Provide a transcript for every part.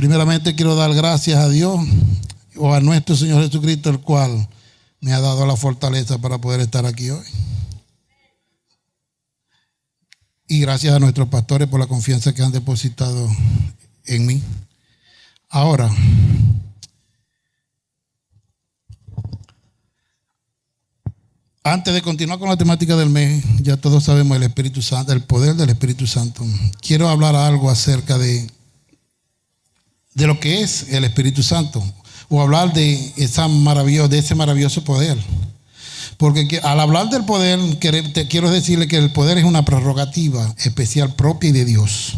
Primeramente quiero dar gracias a Dios o a nuestro Señor Jesucristo, el cual me ha dado la fortaleza para poder estar aquí hoy. Y gracias a nuestros pastores por la confianza que han depositado en mí. Ahora, antes de continuar con la temática del mes, ya todos sabemos el Espíritu Santo, el poder del Espíritu Santo. Quiero hablar algo acerca de lo que es el Espíritu Santo, o hablar de ese maravilloso poder. Porque al hablar del poder, te quiero decirle que el poder es una prerrogativa especial propia y de Dios.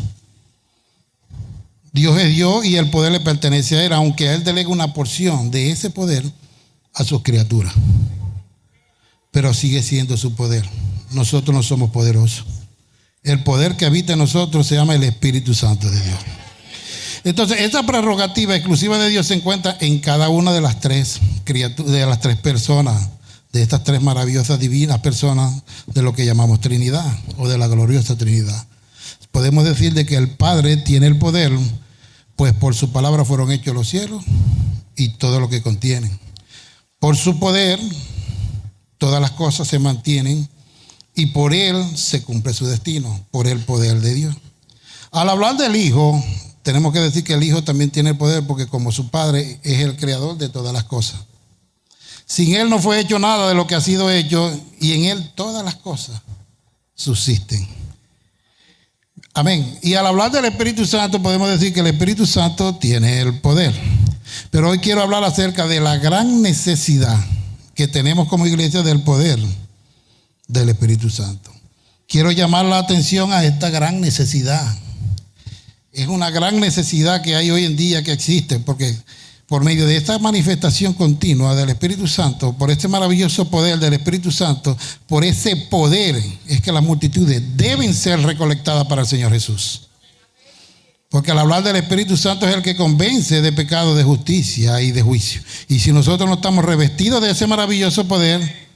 Dios es Dios y el poder le pertenece a Él, aunque Él delega una porción de ese poder a sus criaturas. Pero sigue siendo su poder. Nosotros no somos poderosos. El poder que habita en nosotros se llama el Espíritu Santo de Dios. Entonces, esa prerrogativa exclusiva de Dios se encuentra en cada una de las tres criaturas, de las tres personas, de estas tres maravillosas, divinas personas de lo que llamamos Trinidad o de la gloriosa Trinidad. Podemos decir de que el Padre tiene el poder, pues por su palabra fueron hechos los cielos y todo lo que contienen. Por su poder, todas las cosas se mantienen y por Él se cumple su destino, por el poder de Dios. Al hablar del Hijo, tenemos que decir que el Hijo también tiene el poder porque como su Padre es el creador de todas las cosas. Sin Él no fue hecho nada de lo que ha sido hecho y en Él todas las cosas subsisten. Amén. Y al hablar del Espíritu Santo podemos decir que el Espíritu Santo tiene el poder. Pero hoy quiero hablar acerca de la gran necesidad que tenemos como iglesia del poder del Espíritu Santo. Quiero llamar la atención a esta gran necesidad. Es una gran necesidad que hay hoy en día que existe, porque por medio de esta manifestación continua del Espíritu Santo, por este maravilloso poder del Espíritu Santo, por ese poder es que las multitudes deben ser recolectadas para el Señor Jesús. Porque al hablar del Espíritu Santo es el que convence de pecado, de justicia y de juicio. Y si nosotros no estamos revestidos de ese maravilloso poder,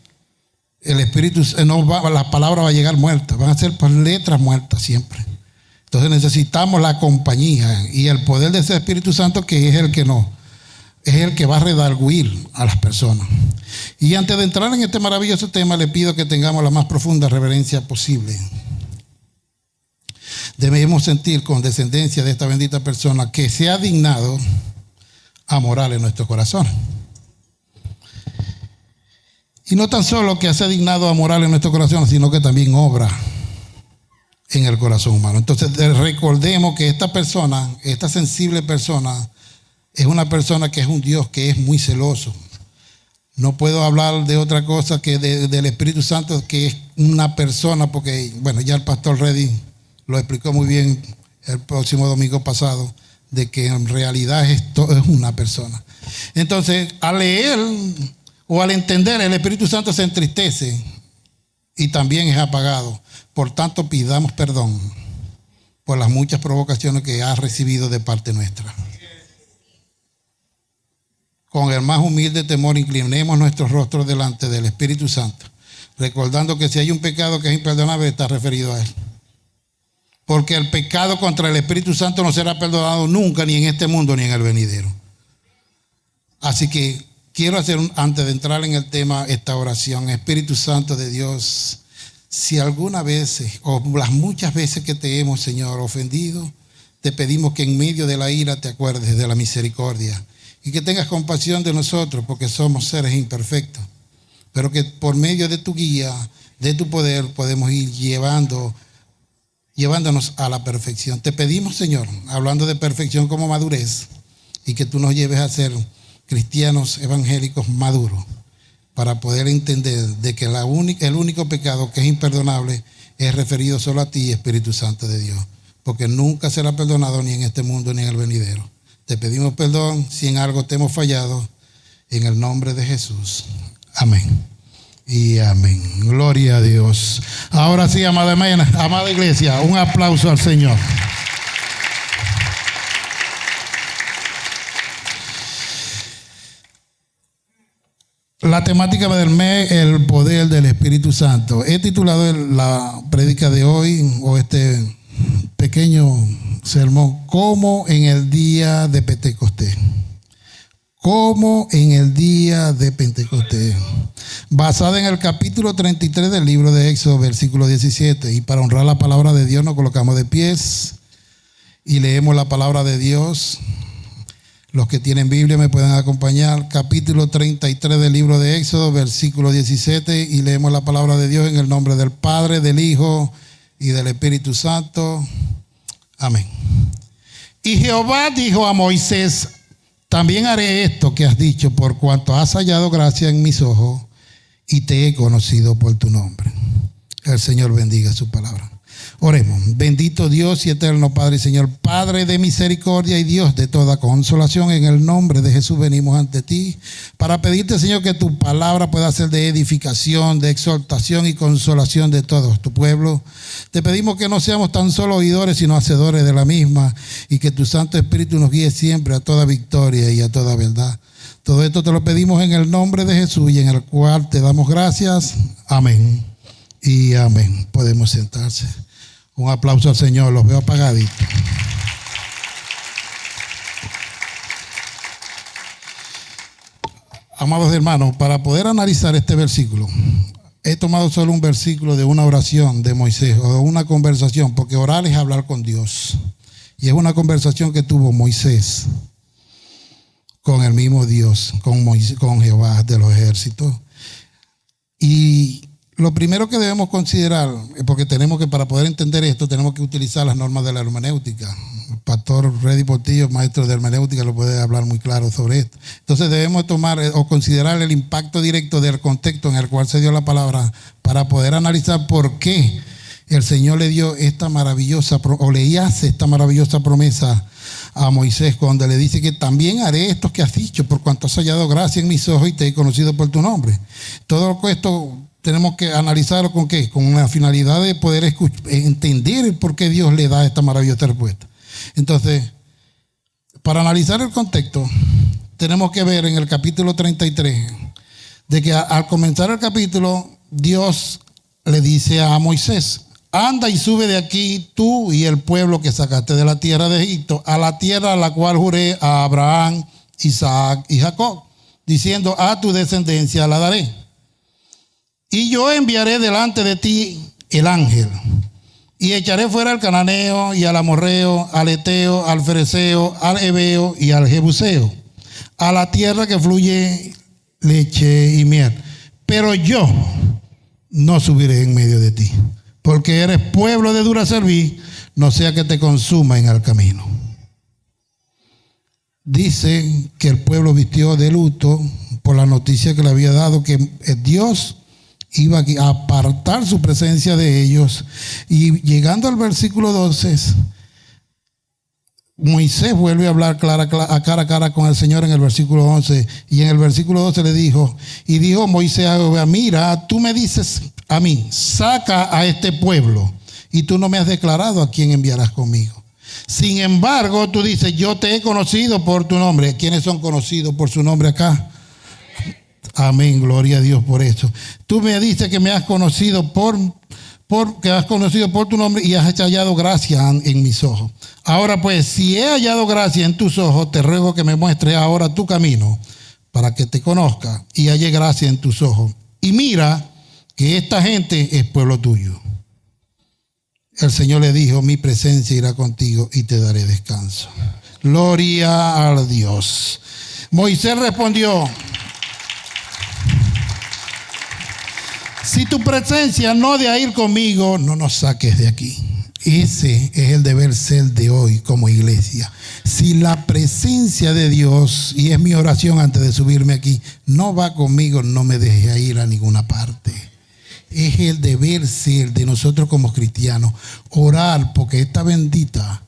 el Espíritu la palabra va a llegar muerta, van a ser por letras muertas siempre. Entonces necesitamos la compañía y el poder de ese Espíritu Santo que es el que va a redarguir a las personas. Y antes de entrar en este maravilloso tema, le pido que tengamos la más profunda reverencia posible. Debemos sentir condescendencia de esta bendita persona que se ha dignado a morar en nuestro corazón. Y no tan solo que se ha dignado a morar en nuestro corazón, sino que también obra en el corazón humano. Entonces recordemos que esta persona, esta sensible persona, es una persona que es un Dios que es muy celoso. No puedo hablar de otra cosa que del Espíritu Santo, que es una persona, porque, bueno, ya el pastor Reddy lo explicó muy bien el próximo domingo pasado, de que en realidad esto es una persona. Entonces, al leer o al entender, el Espíritu Santo se entristece y también es apagado. Por tanto, pidamos perdón por las muchas provocaciones que ha recibido de parte nuestra. Con el más humilde temor inclinemos nuestros rostros delante del Espíritu Santo, recordando que si hay un pecado que es imperdonable, está referido a Él. Porque el pecado contra el Espíritu Santo no será perdonado nunca, ni en este mundo, ni en el venidero. Así que quiero hacer, antes de entrar en el tema, esta oración. Espíritu Santo de Dios, si alguna vez, o las muchas veces que te hemos, Señor, ofendido, te pedimos que en medio de la ira te acuerdes de la misericordia y que tengas compasión de nosotros, porque somos seres imperfectos, pero que por medio de tu guía, de tu poder, podemos ir llevándonos a la perfección. Te pedimos, Señor, hablando de perfección como madurez, y que tú nos lleves a ser cristianos evangélicos maduros, para poder entender de que el único pecado que es imperdonable es referido solo a ti, Espíritu Santo de Dios, porque nunca será perdonado ni en este mundo ni en el venidero. Te pedimos perdón si en algo te hemos fallado, en el nombre de Jesús. Amén y amén. Gloria a Dios. Ahora sí, amada iglesia, un aplauso al Señor. La temática del mes, el poder del Espíritu Santo. He titulado la prédica de hoy, o este pequeño sermón como en el día de Pentecostés. Como en el día de Pentecostés. Basada en el capítulo 33 del libro de Éxodo, versículo 17. Y para honrar la palabra de Dios nos colocamos de pies y leemos la palabra de Dios. Los que tienen Biblia me pueden acompañar. Capítulo 33 del libro de Éxodo, versículo 17. Y leemos la palabra de Dios en el nombre del Padre, del Hijo y del Espíritu Santo. Amén. Y Jehová dijo a Moisés: también haré esto que has dicho, por cuanto has hallado gracia en mis ojos y te he conocido por tu nombre. El Señor bendiga su palabra. Oremos. Bendito Dios y eterno Padre y Señor, Padre de misericordia y Dios de toda consolación, en el nombre de Jesús venimos ante ti para pedirte, Señor, que tu palabra pueda ser de edificación, de exhortación y consolación de todo tu pueblo. Te pedimos que no seamos tan solo oidores, sino hacedores de la misma, y que tu Santo Espíritu nos guíe siempre a toda victoria y a toda verdad. Todo esto te lo pedimos en el nombre de Jesús y en el cual te damos gracias. Amén y amén. Podemos sentarse. Un aplauso al Señor, los veo apagaditos. Amados hermanos, para poder analizar este versículo, he tomado solo un versículo de una oración de Moisés o de una conversación, porque orar es hablar con Dios. Y es una conversación que tuvo Moisés con el mismo Dios, con Jehová de los ejércitos. Y lo primero que debemos considerar, porque tenemos que, para poder entender esto, tenemos que utilizar las normas de la hermenéutica. El pastor Reddy Portillo, maestro de hermenéutica, lo puede hablar muy claro sobre esto. Entonces debemos tomar o considerar el impacto directo del contexto en el cual se dio la palabra para poder analizar por qué el Señor le dio esta maravillosa, o le hace esta maravillosa promesa a Moisés cuando le dice que también haré esto que has dicho, por cuanto has hallado gracia en mis ojos y te he conocido por tu nombre. Todo esto tenemos que analizarlo con ¿qué? Con una finalidad de poder entender por qué Dios le da esta maravillosa respuesta. Entonces, para analizar el contexto, tenemos que ver en el capítulo 33, de que al comenzar el capítulo, Dios le dice a Moisés: anda y sube de aquí tú y el pueblo que sacaste de la tierra de Egipto, a la tierra a la cual juré a Abraham, Isaac y Jacob, diciendo: a tu descendencia la daré. Y yo enviaré delante de ti el ángel, y echaré fuera al cananeo, y al amorreo, al eteo, al fereceo, al heveo y al jebuseo, a la tierra que fluye leche y miel. Pero yo no subiré en medio de ti, porque eres pueblo de dura cerviz, no sea que te consuma en el camino. Dice que el pueblo vistió de luto por la noticia que le había dado que Dios iba a apartar su presencia de ellos. Y llegando al versículo 12, Moisés vuelve a hablar cara a cara con el Señor en el versículo 11. Y en el versículo 12 le dijo: y dijo Moisés a Jehová: mira, tú me dices a mí, saca a este pueblo, y tú no me has declarado a quién enviarás conmigo. Sin embargo, tú dices: yo te he conocido por tu nombre. ¿Quiénes son conocidos por su nombre acá? Amén, gloria a Dios por eso. Tú me dices que me has conocido por tu nombre y has hallado gracia en mis ojos. Ahora pues, si he hallado gracia en tus ojos, te ruego que me muestres ahora tu camino para que te conozca y halle gracia en tus ojos. Y mira que esta gente es pueblo tuyo. El Señor le dijo: mi presencia irá contigo y te daré descanso. Gloria a Dios. Moisés respondió: si tu presencia no de ir conmigo, no nos saques de aquí. Ese es el deber ser de hoy como iglesia. Si la presencia de Dios, y es mi oración antes de subirme aquí, no va conmigo, no me deje ir a ninguna parte. Es el deber ser de nosotros como cristianos, orar porque esta bendita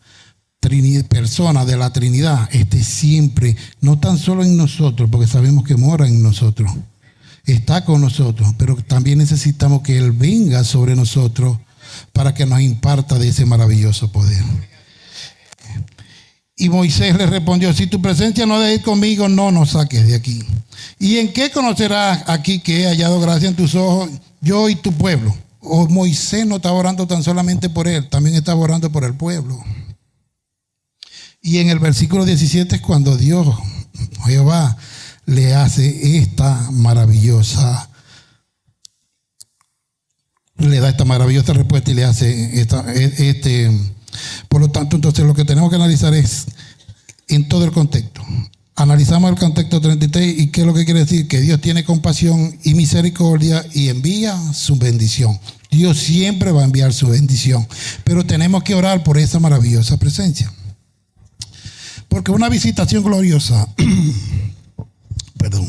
persona de la Trinidad esté siempre, no tan solo en nosotros, porque sabemos que mora en nosotros, está con nosotros, pero también necesitamos que Él venga sobre nosotros para que nos imparta de ese maravilloso poder. Y Moisés le respondió: si tu presencia no debe ir conmigo, no nos saques de aquí. ¿Y en qué conocerás aquí que he hallado gracia en tus ojos, yo y tu pueblo? O Moisés no estaba orando tan solamente por él, también estaba orando por el pueblo. Y en el versículo 17 es cuando Dios, Jehová, le hace esta maravillosa, le da esta maravillosa respuesta y le hace por lo tanto, entonces lo que tenemos que analizar es en todo el contexto. Analizamos el contexto 33 y qué es lo que quiere decir, que Dios tiene compasión y misericordia y envía su bendición. Dios siempre va a enviar su bendición, pero tenemos que orar por esa maravillosa presencia. Porque una visitación gloriosa, perdón,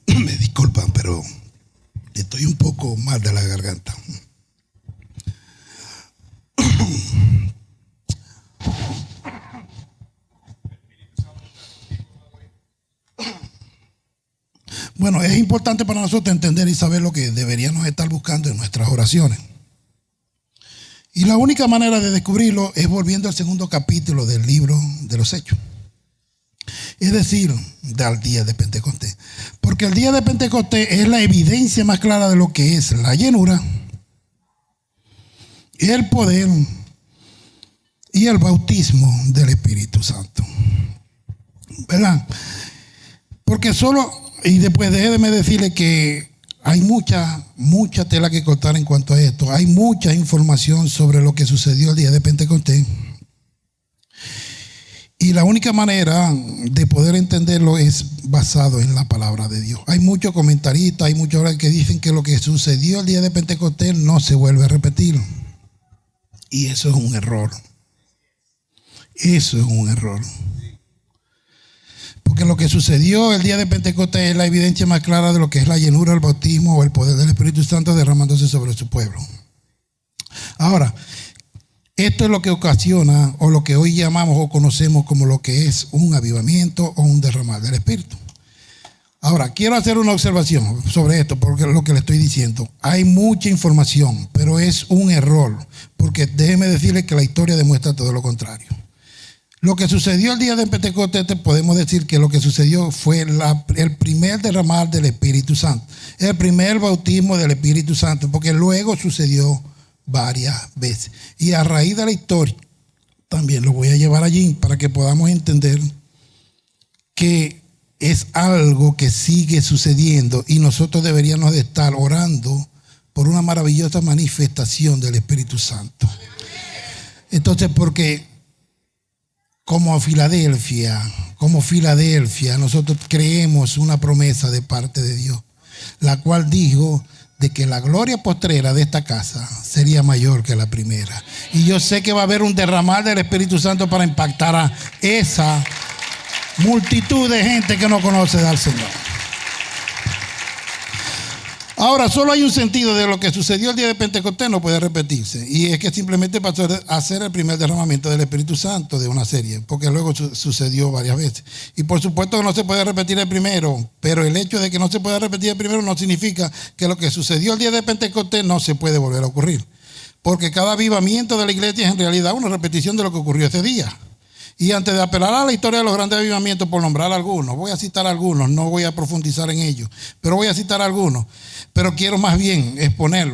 me disculpan, pero estoy un poco mal de la garganta. Bueno, es importante para nosotros entender y saber lo que deberíamos estar buscando en nuestras oraciones. Y la única manera de descubrirlo es volviendo al segundo capítulo del libro de los Hechos. Es decir, del día de Pentecostés. Porque el día de Pentecostés es la evidencia más clara de lo que es la llenura, el poder y el bautismo del Espíritu Santo. ¿Verdad? Porque y después déjeme decirle que hay mucha tela que cortar en cuanto a esto. Hay mucha información sobre lo que sucedió el día de Pentecostés. Y la única manera de poder entenderlo es basado en la palabra de Dios. Hay muchos comentaristas, hay muchos que dicen que lo que sucedió el día de Pentecostés no se vuelve a repetir. Y eso es un error. Eso es un error. Porque lo que sucedió el día de Pentecostés es la evidencia más clara de lo que es la llenura, el bautismo o el poder del Espíritu Santo derramándose sobre su pueblo. Ahora, esto es lo que ocasiona o lo que hoy llamamos o conocemos como lo que es un avivamiento o un derramar del Espíritu. Ahora, quiero hacer una observación sobre esto porque es lo que le estoy diciendo. Hay mucha información, pero es un error, porque déjeme decirle que la historia demuestra todo lo contrario. Lo que sucedió el día de Pentecostés, podemos decir que lo que sucedió fue el primer derramar del Espíritu Santo, el primer bautismo del Espíritu Santo, porque luego sucedió varias veces. Y a raíz de la historia, también lo voy a llevar allí para que podamos entender que es algo que sigue sucediendo y nosotros deberíamos de estar orando por una maravillosa manifestación del Espíritu Santo. Entonces, porque como Filadelfia, nosotros creemos una promesa de parte de Dios, la cual dijo de que la gloria postrera de esta casa sería mayor que la primera. Y yo sé que va a haber un derramar del Espíritu Santo para impactar a esa multitud de gente que no conoce al Señor. Ahora, solo hay un sentido de lo que sucedió el día de Pentecostés, no puede repetirse. Y es que simplemente pasó a ser el primer derramamiento del Espíritu Santo de una serie, porque luego sucedió varias veces. Y por supuesto que no se puede repetir el primero, pero el hecho de que no se pueda repetir el primero no significa que lo que sucedió el día de Pentecostés no se puede volver a ocurrir. Porque cada avivamiento de la iglesia es en realidad una repetición de lo que ocurrió ese día. Y antes de apelar a la historia de los grandes avivamientos, por nombrar algunos, voy a citar algunos, no voy a profundizar en ellos, pero voy a citar algunos. Pero quiero más bien exponer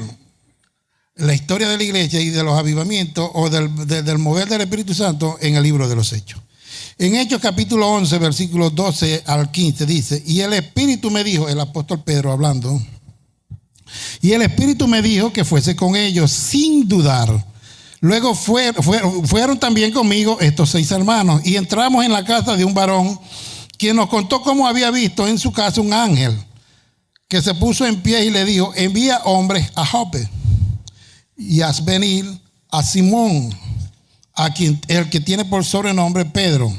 la historia de la iglesia y de los avivamientos o del mover del Espíritu Santo en el libro de los Hechos. En Hechos capítulo 11, versículos 12 al 15 dice, y el Espíritu me dijo, el apóstol Pedro hablando, y el Espíritu me dijo que fuese con ellos sin dudar. Luego fueron también conmigo estos 6 hermanos y entramos en la casa de un varón quien nos contó cómo había visto en su casa un ángel que se puso en pie y le dijo, envía hombres a Jope y haz venir a Simón, el que tiene por sobrenombre Pedro.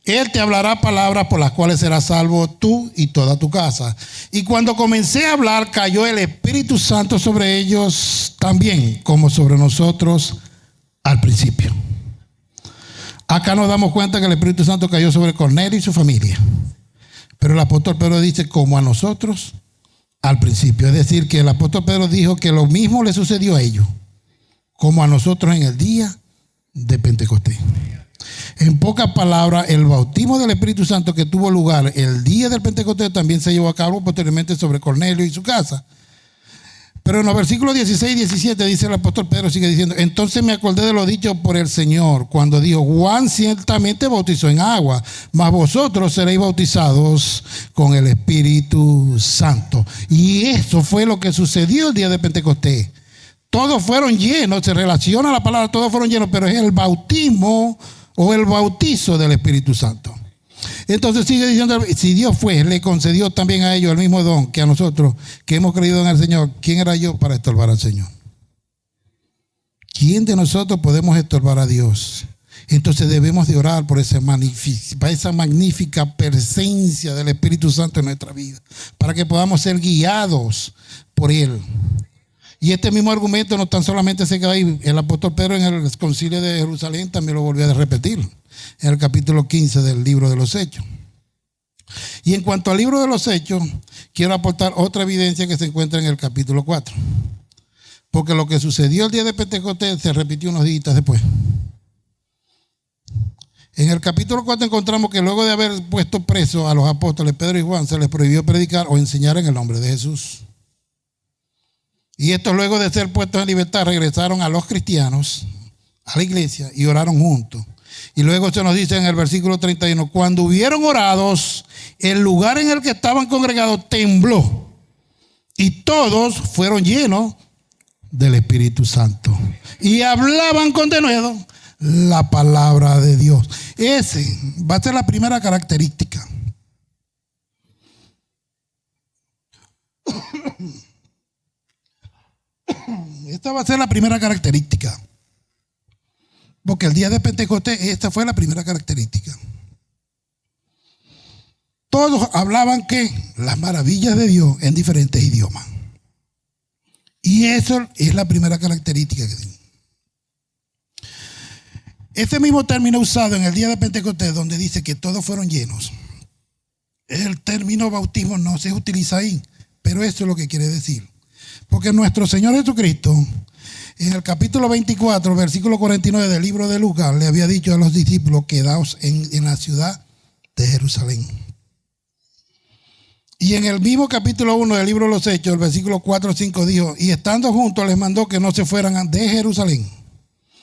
Él te hablará palabras por las cuales serás salvo tú y toda tu casa. Y cuando comencé a hablar, cayó el Espíritu Santo sobre ellos también, como sobre nosotros al principio. Acá nos damos cuenta que el Espíritu Santo cayó sobre Cornelio y su familia. Pero el apóstol Pedro dice, como a nosotros al principio. Es decir, que el apóstol Pedro dijo que lo mismo le sucedió a ellos, como a nosotros en el día de Pentecostés. En pocas palabras, el bautismo del Espíritu Santo que tuvo lugar el día del Pentecostés también se llevó a cabo posteriormente sobre Cornelio y su casa. Pero en los versículos 16 y 17 dice el apóstol Pedro, sigue diciendo: entonces me acordé de lo dicho por el Señor cuando dijo: Juan ciertamente bautizó en agua, mas vosotros seréis bautizados con el Espíritu Santo. Y eso fue lo que sucedió el día de Pentecostés. Todos fueron llenos, se relaciona la palabra, todos fueron llenos, pero es el bautismo o el bautizo del Espíritu Santo. Entonces sigue diciendo: si Dios le concedió también a ellos el mismo don que a nosotros, que hemos creído en el Señor, ¿quién era yo para estorbar al Señor? ¿Quién de nosotros podemos estorbar a Dios? Entonces debemos de orar por esa magnífica presencia del Espíritu Santo en nuestra vida, para que podamos ser guiados por Él. Y este mismo argumento no tan solamente se queda ahí. El apóstol Pedro en el concilio de Jerusalén también lo volvió a repetir en el capítulo 15 del libro de los Hechos. Y en cuanto al libro de los Hechos, quiero aportar otra evidencia que se encuentra en el capítulo 4. Porque lo que sucedió el día de Pentecostés se repitió unos días después. En el capítulo 4 encontramos que luego de haber puesto preso a los apóstoles Pedro y Juan, se les prohibió predicar o enseñar en el nombre de Jesús. Y estos, luego de ser puestos en libertad, regresaron a los cristianos, a la iglesia, y oraron juntos. Y luego se nos dice en el versículo 31, cuando hubieron orados, el lugar en el que estaban congregados tembló, y todos fueron llenos del Espíritu Santo, y hablaban con denuedo la palabra de Dios. Ese va a ser la primera característica. Esta va a ser la primera característica. Porque el día de Pentecostés, esta fue la primera característica. Todos hablaban que las maravillas de Dios en diferentes idiomas. Y eso es la primera característica que tiene. Este mismo término usado en el día de Pentecostés, donde dice que todos fueron llenos, el término bautismo no se utiliza ahí, pero eso es lo que quiere decir. Porque nuestro Señor Jesucristo, en el capítulo 24, versículo 49 del libro de Lucas, le había dicho a los discípulos: quedaos en la ciudad de Jerusalén. Y en el mismo capítulo 1 del libro de los Hechos, el versículo 4 o 5 dijo: y estando juntos les mandó que no se fueran de Jerusalén,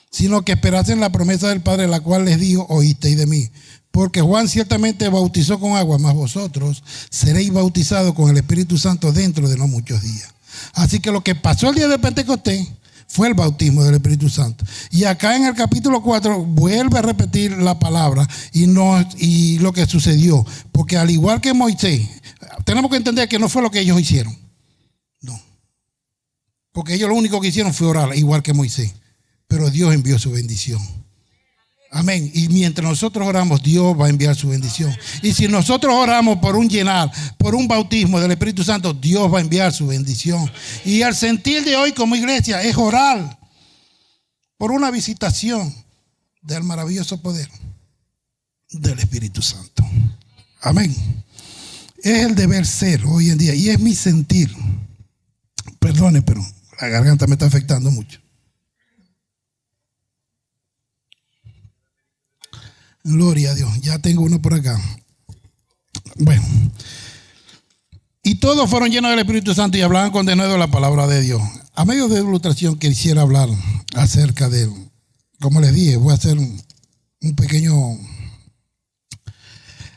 sino que esperasen la promesa del Padre, la cual les dijo: oísteis de mí. Porque Juan ciertamente bautizó con agua, mas vosotros seréis bautizados con el Espíritu Santo dentro de no muchos días. Así que lo que pasó el día de Pentecostés fue el bautismo del Espíritu Santo. Y acá en el capítulo 4 vuelve a repetir la palabra y lo que sucedió. Porque al igual que Moisés, tenemos que entender que no fue lo que ellos hicieron. No. Porque ellos lo único que hicieron fue orar, igual que Moisés. Pero Dios envió su bendición. Amén. Y mientras nosotros oramos, Dios va a enviar su bendición. Y si nosotros oramos por un llenar, por un bautismo del Espíritu Santo, Dios va a enviar su bendición. Y el sentir de hoy como iglesia es orar por una visitación del maravilloso poder del Espíritu Santo. Amén. Es el deber ser hoy en día y es mi sentir. Perdone, pero la garganta me está afectando mucho. Gloria a Dios. Ya tengo uno por acá. Bueno. Y todos fueron llenos del Espíritu Santo y hablaban con denuedo la palabra de Dios. A medio de ilustración quisiera hablar acerca de, como les dije, voy a hacer un pequeño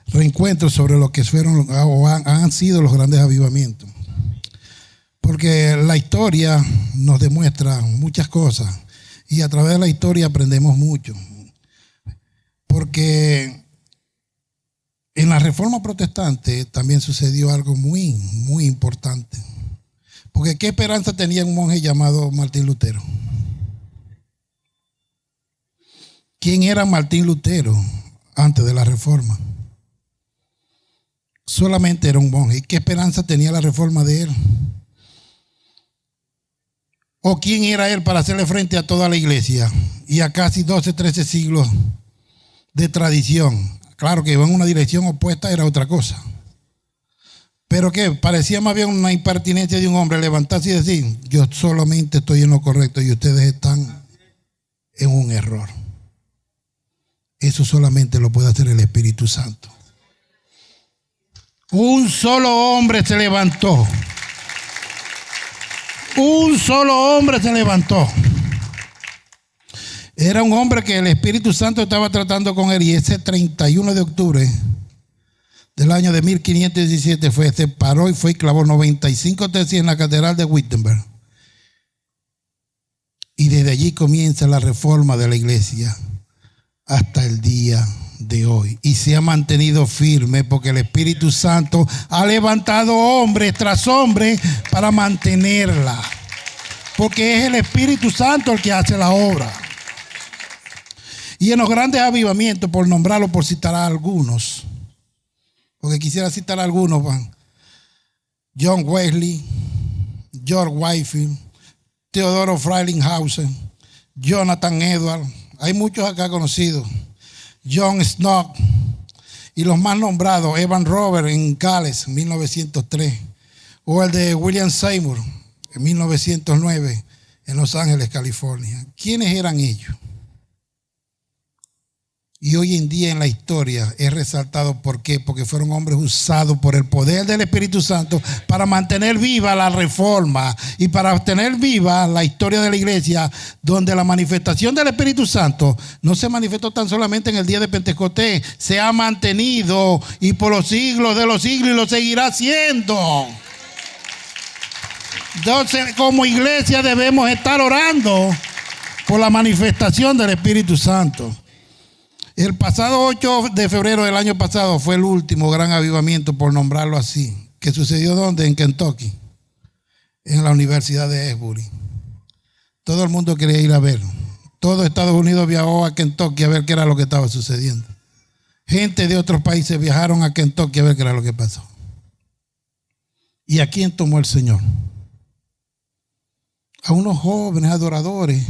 reencuentro sobre lo que fueron o han sido los grandes avivamientos. Porque la historia nos demuestra muchas cosas y a través de la historia aprendemos mucho. Porque en la Reforma Protestante también sucedió algo muy, muy importante. Porque ¿qué esperanza tenía un monje llamado Martín Lutero? ¿Quién era Martín Lutero antes de la Reforma? Solamente era un monje. ¿Y qué esperanza tenía la Reforma de él? ¿O quién era él para hacerle frente a toda la iglesia y a casi 12, 13 siglos de tradición? Claro que iba en una dirección opuesta, era otra cosa. Pero que parecía más bien una impertinencia de un hombre levantarse y decir: yo solamente estoy en lo correcto y ustedes están en un error. Eso solamente lo puede hacer el Espíritu Santo. Un solo hombre se levantó Un solo hombre se levantó. Era un hombre que el Espíritu Santo estaba tratando con él, y ese 31 de octubre del año de 1517 se paró y fue y clavó 95 tesis en la catedral de Wittenberg. Y desde allí comienza la reforma de la iglesia hasta el día de hoy. Y se ha mantenido firme porque el Espíritu Santo ha levantado hombres tras hombres para mantenerla. Porque es el Espíritu Santo el que hace la obra. Y en los grandes avivamientos, por nombrarlo, por citar a algunos, porque quisiera citar a algunos, John Wesley, George Whitefield, Theodore Frelinghuysen, Jonathan Edwards, hay muchos acá conocidos, John Snow, y los más nombrados, Evan Roberts en Gales, en 1903, o el de William Seymour, en 1909, en Los Ángeles, California. ¿Quiénes eran ellos? Y hoy en día en la historia es resaltado. ¿Por qué? Porque fueron hombres usados por el poder del Espíritu Santo para mantener viva la reforma y para tener viva la historia de la iglesia, donde la manifestación del Espíritu Santo no se manifestó tan solamente en el día de Pentecostés, se ha mantenido y por los siglos de los siglos, y lo seguirá haciendo. Entonces, como iglesia debemos estar orando por la manifestación del Espíritu Santo. El pasado 8 de febrero del año pasado fue el último gran avivamiento, por nombrarlo así, que sucedió ¿dónde? En Kentucky, en la Universidad de Asbury. Todo el mundo quería ir a ver. Todo Estados Unidos viajó a Kentucky a ver qué era lo que estaba sucediendo. Gente de otros países viajaron a Kentucky a ver qué era lo que pasó. ¿Y a quién tomó el Señor? A unos jóvenes adoradores.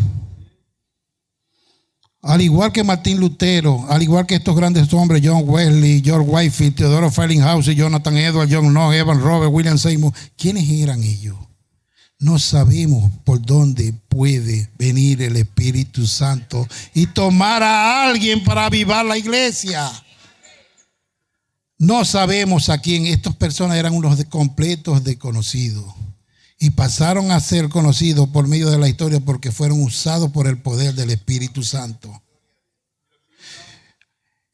Al igual que Martín Lutero, al igual que estos grandes hombres, John Wesley, George Whitefield, Theodore Frelinghuysen, Jonathan Edwards, John Knox, Evan Roberts, William Seymour, ¿quiénes eran ellos? No sabemos por dónde puede venir el Espíritu Santo y tomar a alguien para avivar la iglesia. No sabemos a quién. Estas personas eran unos completos desconocidos y pasaron a ser conocidos por medio de la historia porque fueron usados por el poder del Espíritu Santo.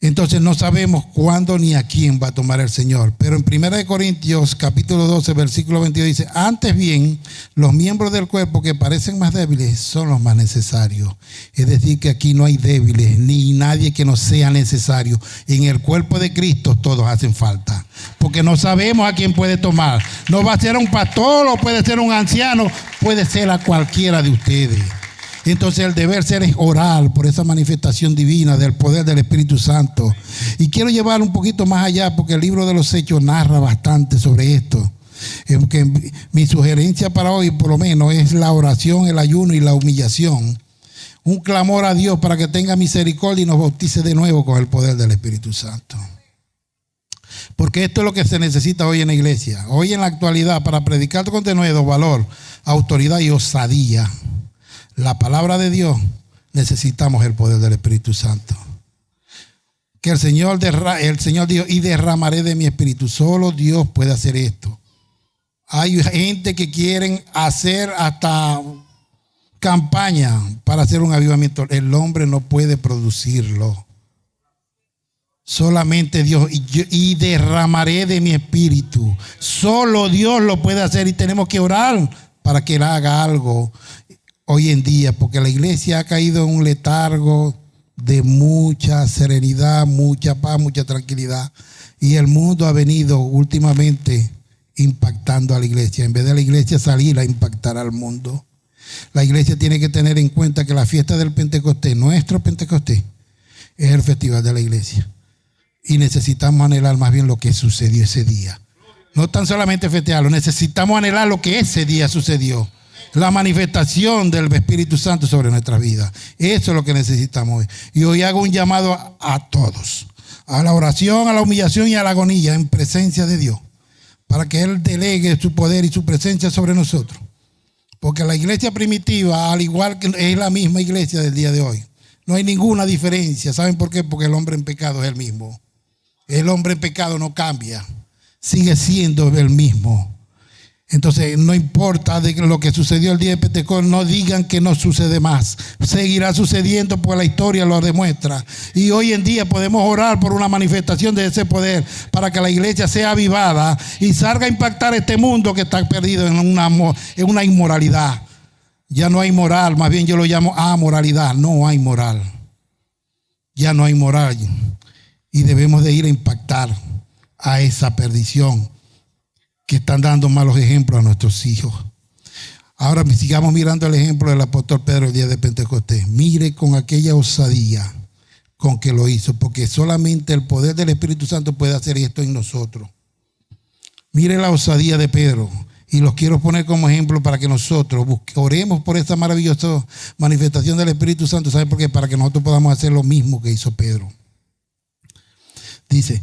Entonces no sabemos cuándo ni a quién va a tomar el Señor. Pero en 1 Corintios capítulo 12 versículo 22 dice: antes bien, los miembros del cuerpo que parecen más débiles son los más necesarios. Es decir, que aquí no hay débiles ni nadie que no sea necesario. En el cuerpo de Cristo todos hacen falta. Porque no sabemos a quién puede tomar. No va a ser un pastor o puede ser un anciano. Puede ser a cualquiera de ustedes. Entonces el deber ser es orar por esa manifestación divina del poder del Espíritu Santo. Y quiero llevar un poquito más allá porque el libro de los Hechos narra bastante sobre esto. Mi sugerencia para hoy por lo menos es la oración, el ayuno y la humillación. Un clamor a Dios para que tenga misericordia y nos bautice de nuevo con el poder del Espíritu Santo. Porque esto es lo que se necesita hoy en la iglesia. Hoy en la actualidad, para predicar con denuedo, valor, autoridad y osadía, la palabra de Dios, necesitamos el poder del Espíritu Santo. Que el Señor dijo: y derramaré de mi espíritu. Solo Dios puede hacer esto. Hay gente que quieren hacer hasta campaña para hacer un avivamiento. El hombre no puede producirlo. Solamente Dios. Y derramaré de mi espíritu. Solo Dios lo puede hacer y tenemos que orar para que Él haga algo hoy en día, porque la iglesia ha caído en un letargo de mucha serenidad, mucha paz, mucha tranquilidad, y el mundo ha venido últimamente impactando a la iglesia en vez de la iglesia salir a impactar al mundo. La iglesia tiene que tener en cuenta que la fiesta del Pentecostés, nuestro Pentecostés, es el festival de la iglesia, y necesitamos anhelar más bien lo que sucedió ese día. No tan solamente festejarlo, necesitamos anhelar lo que ese día sucedió. La manifestación del Espíritu Santo sobre nuestra vida. Eso es lo que necesitamos hoy. Y hoy hago un llamado a todos, a la oración, a la humillación y a la agonía en presencia de Dios, para que Él delegue su poder y su presencia sobre nosotros. Porque la iglesia primitiva, al igual que es la misma iglesia del día de hoy, no hay ninguna diferencia. ¿Saben por qué? Porque el hombre en pecado es el mismo. El hombre en pecado no cambia, sigue siendo el mismo. Entonces, no importa de lo que sucedió el día de Pentecostés, no digan que no sucede más. Seguirá sucediendo porque la historia lo demuestra. Y hoy en día podemos orar por una manifestación de ese poder para que la iglesia sea avivada y salga a impactar este mundo que está perdido en una inmoralidad. Ya no hay moral, más bien yo lo llamo amoralidad. No hay moral. Ya no hay moral. Y debemos de ir a impactar a esa perdición que están dando malos ejemplos a nuestros hijos. Ahora sigamos mirando el ejemplo del apóstol Pedro el día de Pentecostés. Mire con aquella osadía con que lo hizo, porque solamente el poder del Espíritu Santo puede hacer esto en nosotros. Mire la osadía de Pedro, y los quiero poner como ejemplo para que nosotros oremos por esta maravillosa manifestación del Espíritu Santo. ¿Saben por qué? Para que nosotros podamos hacer lo mismo que hizo Pedro. Dice,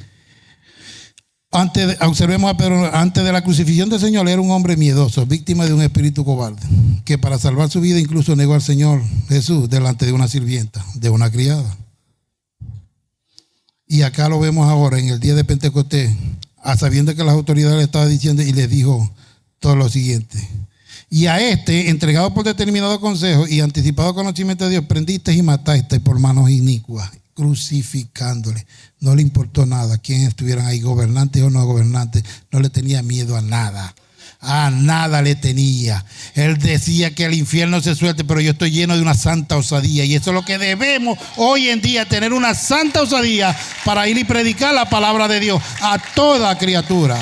observemos a Pedro, antes de la crucifixión del Señor era un hombre miedoso, víctima de un espíritu cobarde, que para salvar su vida incluso negó al Señor Jesús delante de una sirvienta, de una criada. Y acá lo vemos ahora en el día de Pentecostés, sabiendo que las autoridades le estaban diciendo, y les dijo todo lo siguiente: y a este, entregado por determinado consejo y anticipado conocimiento de Dios, prendiste y mataste por manos inicuas, crucificándole. No le importó nada quién estuvieran ahí, gobernantes o no gobernantes. No le tenía miedo a nada. A nada le tenía. Él decía que el infierno se suelte, pero yo estoy lleno de una santa osadía. Y eso es lo que debemos hoy en día, tener una santa osadía para ir y predicar la palabra de Dios a toda criatura.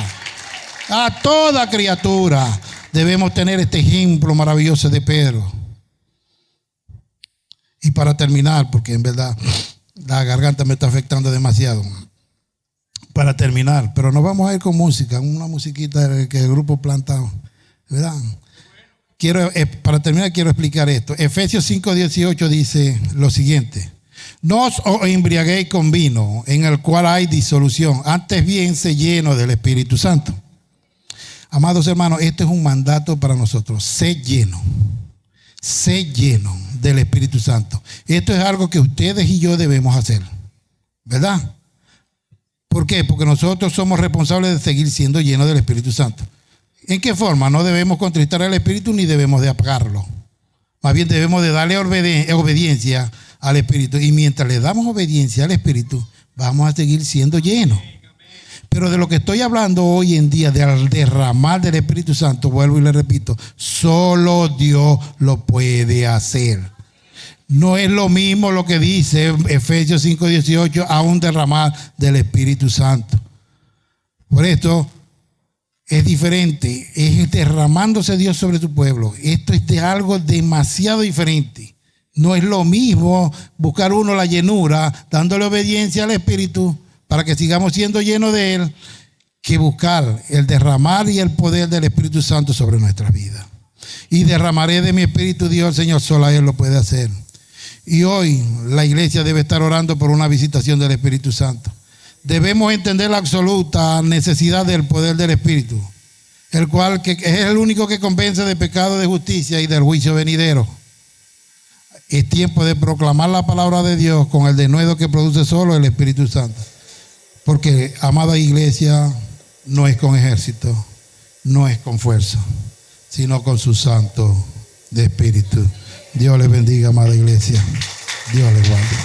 A toda criatura. Debemos tener este ejemplo maravilloso de Pedro. Y para terminar, porque en verdad la garganta me está afectando demasiado. Para terminar, pero nos vamos a ir con música, una musiquita que el grupo Planta, ¿verdad? Para terminar quiero explicar esto. Efesios 5:18 dice lo siguiente: no os embriaguéis con vino, en el cual hay disolución, antes bien se lleno del Espíritu Santo. Amados hermanos, este es un mandato para nosotros: sé lleno del Espíritu Santo. Esto es algo que ustedes y yo debemos hacer, ¿verdad? ¿Por qué? Porque nosotros somos responsables de seguir siendo llenos del Espíritu Santo. ¿En qué forma? No debemos contristar al Espíritu ni debemos de apagarlo. Más bien debemos de darle obediencia al Espíritu. Y mientras le damos obediencia al Espíritu, vamos a seguir siendo llenos. Pero de lo que estoy hablando hoy en día, del derramar del Espíritu Santo, vuelvo y le repito, solo Dios lo puede hacer. No es lo mismo lo que dice Efesios 5:18 a un derramar del Espíritu Santo. Por esto es diferente, es derramándose Dios sobre su pueblo. Esto es de algo demasiado diferente. No es lo mismo buscar uno la llenura, dándole obediencia al Espíritu para que sigamos siendo llenos de Él, que buscar el derramar y el poder del Espíritu Santo sobre nuestras vidas. Y derramaré de mi Espíritu, Dios el Señor, solo Él lo puede hacer. Y hoy la iglesia debe estar orando por una visitación del Espíritu Santo. Debemos entender la absoluta necesidad del poder del Espíritu, el cual que es el único que convence de pecado, de justicia y del juicio venidero. Es tiempo de proclamar la palabra de Dios con el denuedo que produce solo el Espíritu Santo. Porque, amada iglesia, no es con ejército, no es con fuerza, sino con su santo de Espíritu. Dios les bendiga, amada iglesia. Dios les guarde.